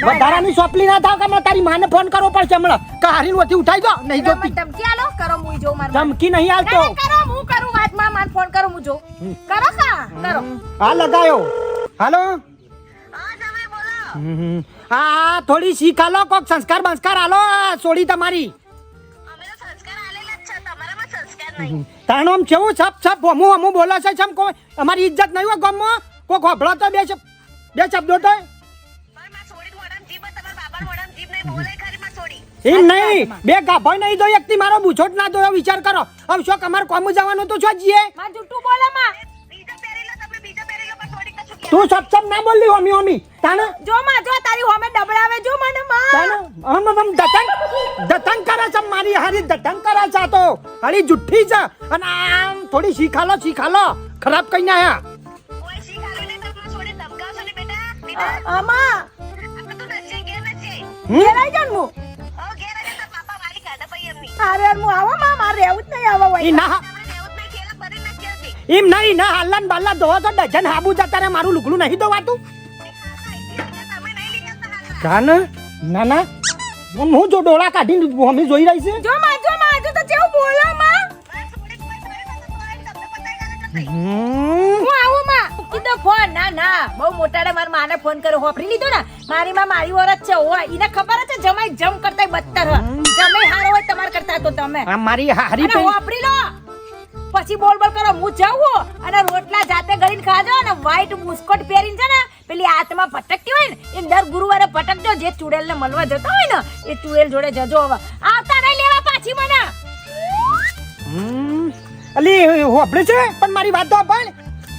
વધારાની સોપલી ના થાવ કે તારી માને ફોન કરવો પડશે હમણાં કારીન ઓથી ઉઠાઈ દો નહીં જોતી ધમકી આલો કરો હું જો માર ધમકી નહીં આલતો કરો હું કરું વાત માન ફોન કરું હું જો કરો કા કરો હા લગાયો હાલો હા તમે બોલો હા થોડી શીખ આલો કોક સંસ્કાર બંસ્કાર આલો છોડી તમારી અમે તો સંસ્કાર આલેલા જ છે તમારામાં સંસ્કાર નહીં તાણોમ કેવું છપ હમું બોલે છે છમ કોઈ અમારી ઇજ્જત નહીં હોય ગામમાં કોક હોભળો તો બે શબ્દો તો પણ માં છોડી મોઢામ જીભ તમારા બાબા મોઢામ જીભ નહીં બોલે ખરી માં છોડી એમ નહીં બે ગાભાઈ નહીં દો એકથી મારો બુછોટ ના દો વિચાર કરો હવે શું અમારે કોમ જવાનું તો શું જીએ માં જૂઠું બોલે માં બીજો પહેરેલો તમે બીજો પહેરેલો પણ છોડી કશું કે તું સપ ના બોલલી હોમી તાને જો માં જો તારી હોમે ડબડાવે જો મને માં તાને હમ દતંગ કરે છે મારી હારી દતંગ કરે છે તો હારી જુઠ્ઠી છે અને આમ થોડી શીખાલો ખરાબ કઈ ના આયા કોઈ શીખ આલે ને તમે છોડી ધમકાવશો ને બેટા આમાં આપણે તો નચે ઘેર નચે ઘેરાઈ જાન હું ઓ ઘેર આજે તો પાપા વારી કાઢા પઈ એમની અરે હું આવો માં મારે રહેવું જ નહીં આવો ઈ ના આપણે રહેવું જ નહીં ખેલા ભરી નથી હતી એમ નહીં ના હાલન બાલા ધોવા તો ડજન હાબુ જતા રે મારું લુગડું નહીં ધોવાતું તમે નહીં લીધા તો કાન ના હું જો ડોળા કાઢીને મમ્મી જોઈ રહી છે જો માં હજુ તો જેવું બોલો માં હું આવું માં કીધો ફોન ના બહુ મોટાડે માર માને ફોન કર્યો હોફરી લીધો ને મારી માં મારી વરસ છે હોય ઈને ખબર છે જમાઈ જમ કરતાય બત્તર હ જમાઈ હારો હોય તમાર કરતા તો તમે આ મારી હારી અને હોફરી લો પછી બોલ કરો હું જાઉં અને રોટલા જાતે ગળીને ખાજો અને વ્હાઈટ બુસ્કોટ પહેરીને છે ને પેલી હાથમાં પટકતી હોય ને એ દર ગુરુવારે પટકજો જે ચુડેલ ને મળવા જતા હોય ને એ ચુડેલ જોડે જજો હવે આવતા નહીં લેવા પાછી મને અલી હોપડે છે પણ મારી વાત તો પણ